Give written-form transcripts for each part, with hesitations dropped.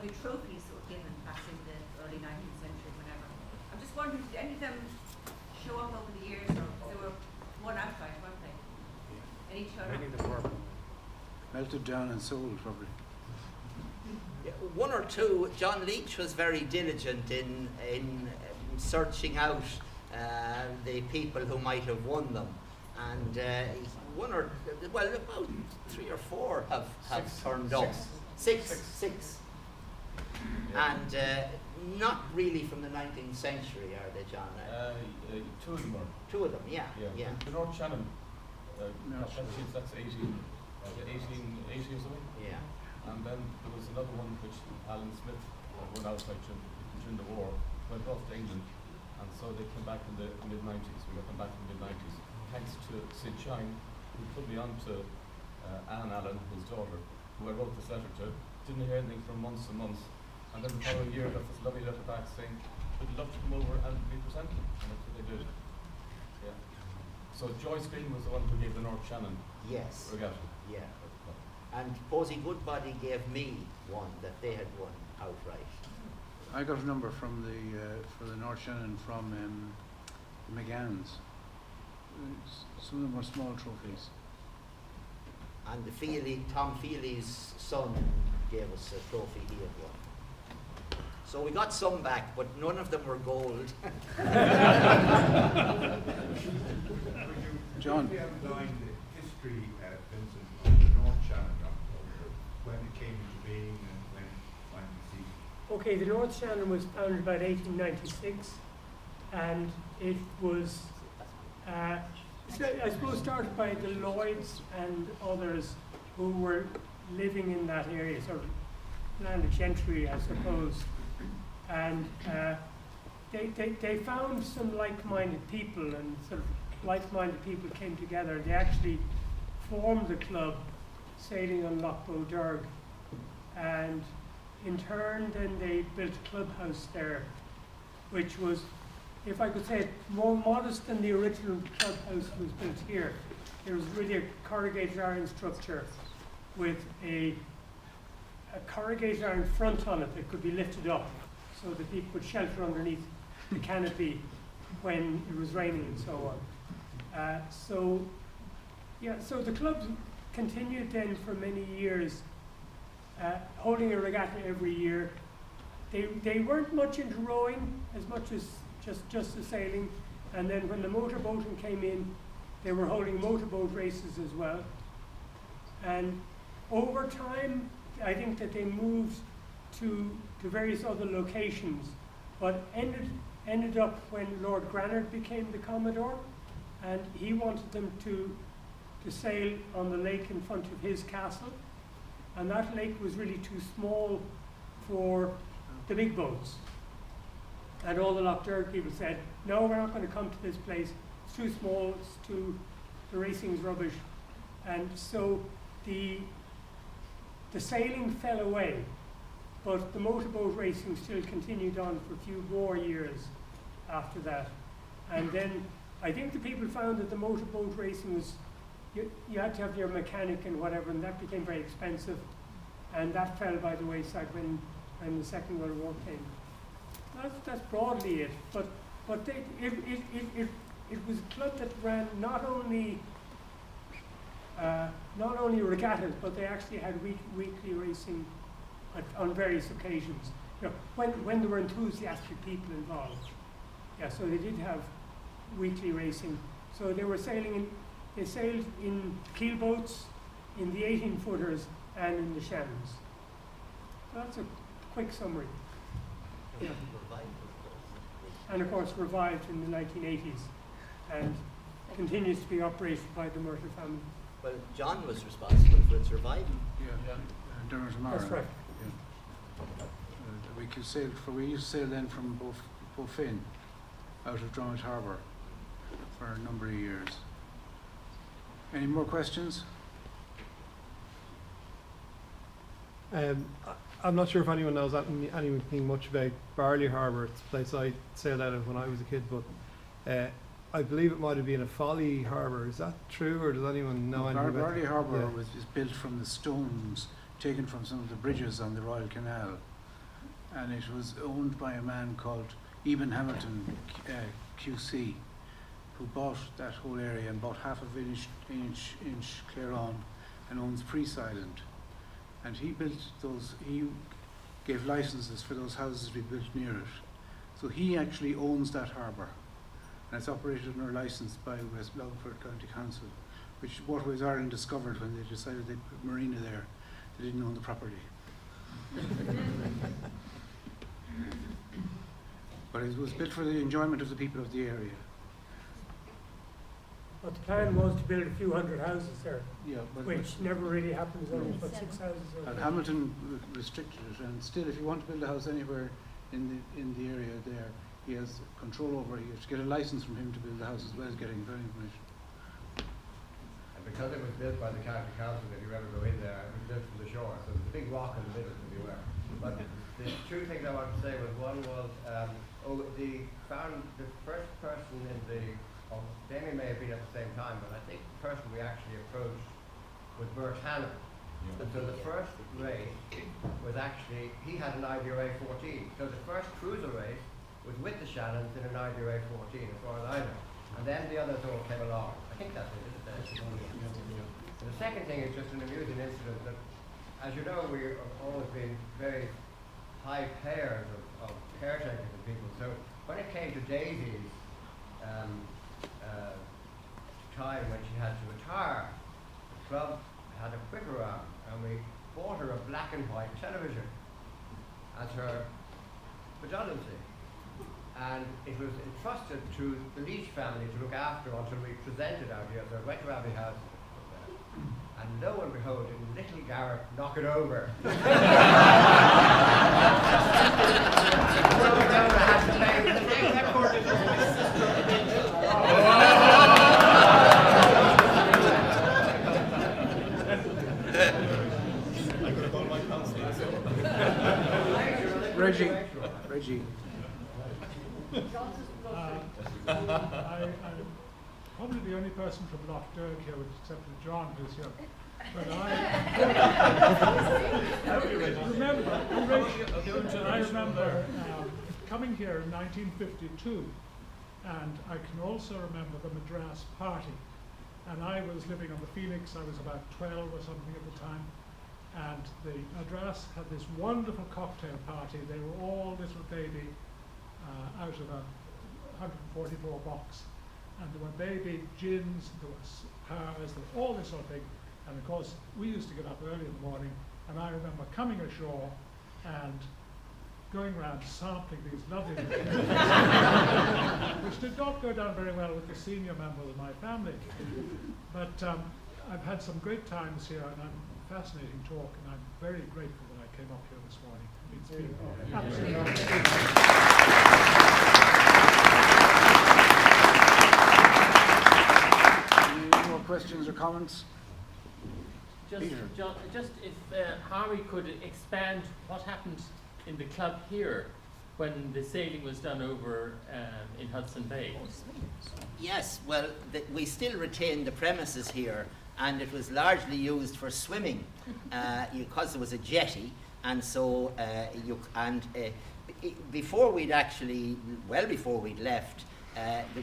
the trophies that were given back in the early 19th century, whenever. I'm just wondering, did any of them show up over the years, or they were won outright, weren't they? Any turn up? Many of them were melted down and sold, probably. Yeah, one or two. John Leach was very diligent in searching out the people who might have won them, and one or about 3 or 4 have turned up. Six. Yeah. And not really from the 19th century, are they, John? 2 of them are. 2 of them, yeah. The North Shannon, No. that's 18 or something. Yeah. And then there was another one which Alan Smith went outside during the war, went off to England, and so they came back in the mid-90s. We got them back in the mid-90s, thanks to Sid Shine, who put me on to Anne Allen, his daughter, who I wrote this letter to. Didn't hear anything for months and months, and then the following year got this lovely letter back saying, would love to come over and be presented, and that's what they did. Yeah. So Joyce Green was the one who gave the North Shannon Yes. regatta. Yeah. And Posey Goodbody gave me one that they had won outright. I got a number from for the North Shannon from McGann's. Some of them were small trophies. And the Tom Feely's son gave us a trophy he had won. So we got some back, but none of them were gold. John. Could you outline the history, Vincent, of the North Shannon, when it came into being and when it finally ceased? Okay, the North Shannon was founded about 1896, and it was, I suppose, started by the Lloyds and others who were living in that area, sort of landed gentry, I suppose. And they found some like-minded people, and sort of like-minded people came together. They actually formed the club, sailing on Lough, and in turn then they built a clubhouse there, which was, if I could say it, more modest than the original clubhouse was built here. It was really a corrugated iron structure with a corrugated iron front on it that could be lifted up so that people could shelter underneath the canopy when it was raining and so on. So the club continued then for many years, holding a regatta every year. They weren't much into rowing as much as just the sailing, and then when the motorboating came in, they were holding motorboat races as well. And over time, I think that they moved to various other locations, but ended up when Lord Granard became the Commodore, and he wanted them to sail on the lake in front of his castle, and that lake was really too small for the big boats. And all the Lough people said, no, we're not going to come to this place, it's too small, the racing's rubbish. And so the sailing fell away, but the motorboat racing still continued on for a few more years after that. And then I think the people found that the motorboat racing was, you had to have your mechanic and whatever, and that became very expensive, and that fell by the wayside when the Second World War came. That's broadly it, but it was a club that ran not only regattas, but they actually had weekly racing on various occasions. You know, when there were enthusiastic people involved. Yeah, so they did have weekly racing. So they were they sailed in keel boats, in the 18-footers, and in the Shannons. So that's a quick summary. Yeah. And of course revived in the 1980s and continues to be operated by the Murtagh family. Well, John was responsible for its revival. Yeah. Dermot Mara. That's right. Yeah. We used to sail then from Beaufin out of Drummond Harbour for a number of years. Any more questions? I'm not sure if anyone knows anything much about Barley Harbour. It's a place I sailed out of when I was a kid, but I believe it might have been a folly harbour. Is that true, or does anyone know anything about Barley that? Harbour is built from the stones taken from some of the bridges on the Royal Canal, and it was owned by a man called Eben Hamilton QC, who bought that whole area and bought half of Inch Clare and owns Priest Island. And he gave licenses for those houses to be built near it. So he actually owns that harbour, and it's operated under licence by West Longford County Council, which Waterways Ireland discovered when they decided they'd put marina there. They didn't own the property. But it was built for the enjoyment of the people of the area. But the plan was to build a few hundred houses there, Yeah, which never really happened. There's only about 6 houses. and Hamilton restricted it, and still, if you want to build a house anywhere in the area there, he has control over it. You have to get a license from him to build the house as well as getting planning permission. And because it was built by the county council, if you ever go in there, it was built from the shore, so there's a big rock in the middle to be aware. But the two things I want to say was, one was, the first person in the, Damien may have been at the same time, but I think the person we actually approached was Bert Hannon. Yeah. And so the first race was actually, he had an IDRA 14. So the first cruiser race was with the Shannons in an IDRA 14, as far as I know. And then the others all came along. I think that's it, isn't it? And the second thing is just an amusing incident that, as you know, we have always been very high payers of caretakers and people. So when it came to Daisy's time when she had to retire, the club had a quick around and we bought her a black and white television as her redundancy. And it was entrusted to the Leach family to look after until we presented out here. So I went to Abbey House, and lo and behold, did little Garrett knock it over. So I had to pay the next record. Reggie. I'm probably the only person from Lough here, except for John, who's here. But I remember coming here in 1952, and I can also remember the Madras party. And I was living on the Phoenix. I was about 12 or something at the time. And the Madras had this wonderful cocktail party. They were all little baby out of a 144 box. And there were baby gins, there was powers, there was all this sort of thing. And of course, we used to get up early in the morning, and I remember coming ashore and going around sampling these lovely which did not go down very well with the senior members of my family. But I've had some great times here, and I'm fascinating talk, and I'm very grateful that I came up here this morning. It's been absolutely Any more questions or comments? Just if Harry could expand what happened in the club here when the sailing was done over in Hudson Bay. Yes, well, we still retain the premises here, and it was largely used for swimming because there was a jetty, and so before we'd actually, well before we'd left,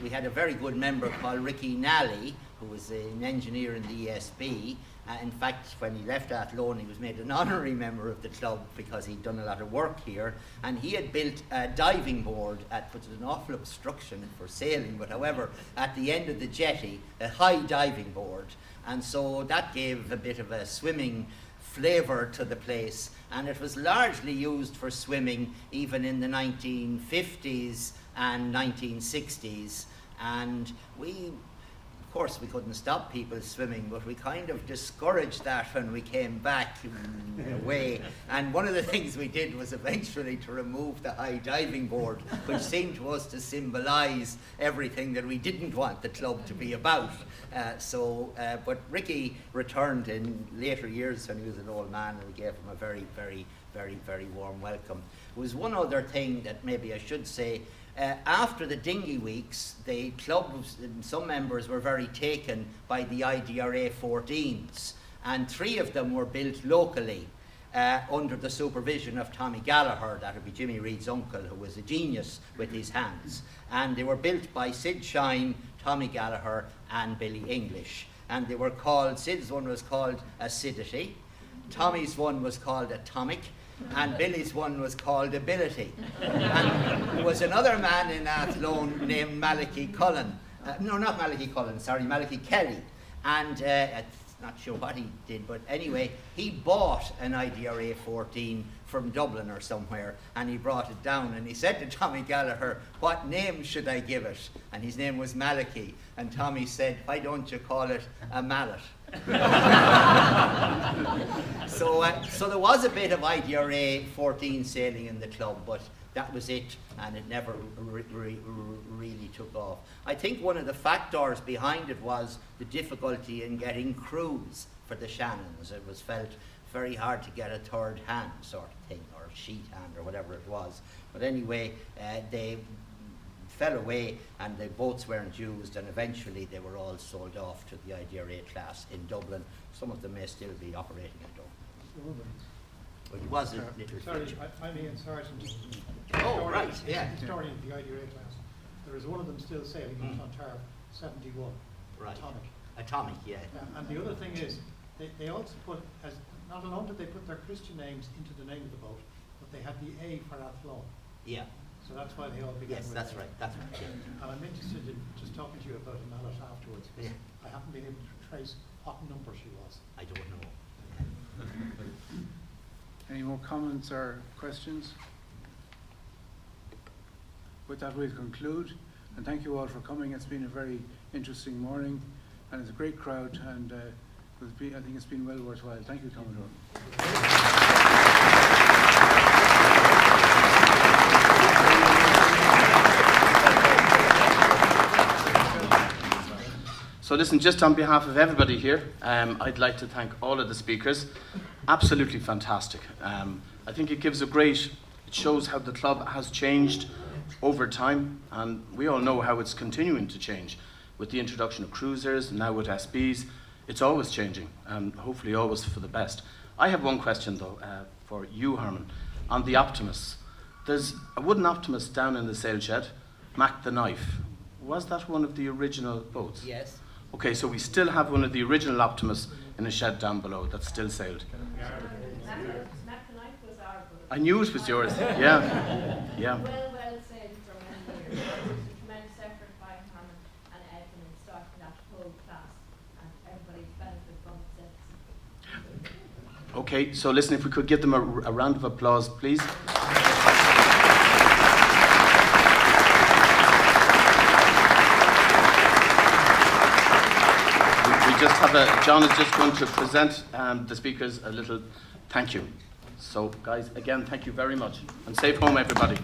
we had a very good member called Ricky Nally, who was an engineer in the ESB. In fact, when he left Athlone, he was made an honorary member of the club because he'd done a lot of work here, and he had built a diving board which was an awful obstruction for sailing, but however, at the end of the jetty, a high diving board, and so that gave a bit of a swimming flavour to the place, and it was largely used for swimming even in the 1950s and 1960s, and of course, we couldn't stop people swimming, but we kind of discouraged that when we came back in a way. And one of the things we did was eventually to remove the high diving board, which seemed to us to symbolise everything that we didn't want the club to be about. But Ricky returned in later years when he was an old man, and we gave him a very, very, very, very warm welcome. There was one other thing that maybe I should say. After the dinghy weeks, the club, some members were very taken by the IDRA 14s, and 3 of them were built locally. under the supervision of Tommy Gallagher, that would be Jimmy Reed's uncle, who was a genius with his hands. And they were built by Sid Shine, Tommy Gallagher and Billy English. And they were called, Sid's one was called Acidity, Tommy's one was called Atomic, and Billy's one was called Ability. And there was another man in Athlone named Malachi Cullen. No, not Malachi Cullen, sorry, Malachi Kelly. And not sure what he did, but anyway, he bought an IDRA 14 from Dublin or somewhere, and he brought it down, and he said to Tommy Gallagher, "What name should I give it?" And his name was Malachi, and Tommy said, "Why don't you call it a mallet?" So there was a bit of IDRA 14 sailing in the club, but that was it, and it never really took off. I think one of the factors behind it was the difficulty in getting crews for the Shannons. It was felt very hard to get a third hand sort of thing, or sheet hand, or whatever it was. But anyway, they fell away, and the boats weren't used, and eventually they were all sold off to the IDRA class in Dublin. Some of them may still be operating in Dublin. But he was a little Sorry, feature. I'm Ian Sargent. Oh, right, yeah. Historian of the IDRA class. There is one of them still sailing in Clontarf, 71. Right. Atomic. Atomic, yeah. And the other thing is, they also put, as not alone did they put their Christian names into the name of the boat, but they had the A for Athlone. Yeah. So that's why they all began Yes, with that's A. right. That's right. Yeah. And I'm interested in just talking to you about a mallet afterwards. Yeah. I haven't been able to trace what number she was. I don't know. Any more comments or questions? With that, we'll conclude, and thank you all for coming. It's been a very interesting morning, and it's a great crowd, and I think it's been well worthwhile. Thank you, Commodore. So listen, just on behalf of everybody here, I'd like to thank all of the speakers. Absolutely fantastic. I think it gives it shows how the club has changed over time, and we all know how it's continuing to change with the introduction of cruisers, now with SBs. It's always changing, and hopefully always for the best. I have one question though for you, Herman, on the Optimus. There's a wooden Optimus down in the sail shed, Mac the Knife. Was that one of the original boats? Yes. Okay, so we still have one of the original Optimus in a shed down below that still sailed. I knew it was yours. Yeah, yeah. Well said for many years. It was a tremendous effort by Herman and Edwin in starting that whole class, and everybody's benefited from it since. Okay, so listen, if we could give them a round of applause, please. Just have John is just going to present the speakers a little thank you. So guys, again, thank you very much, and safe home everybody.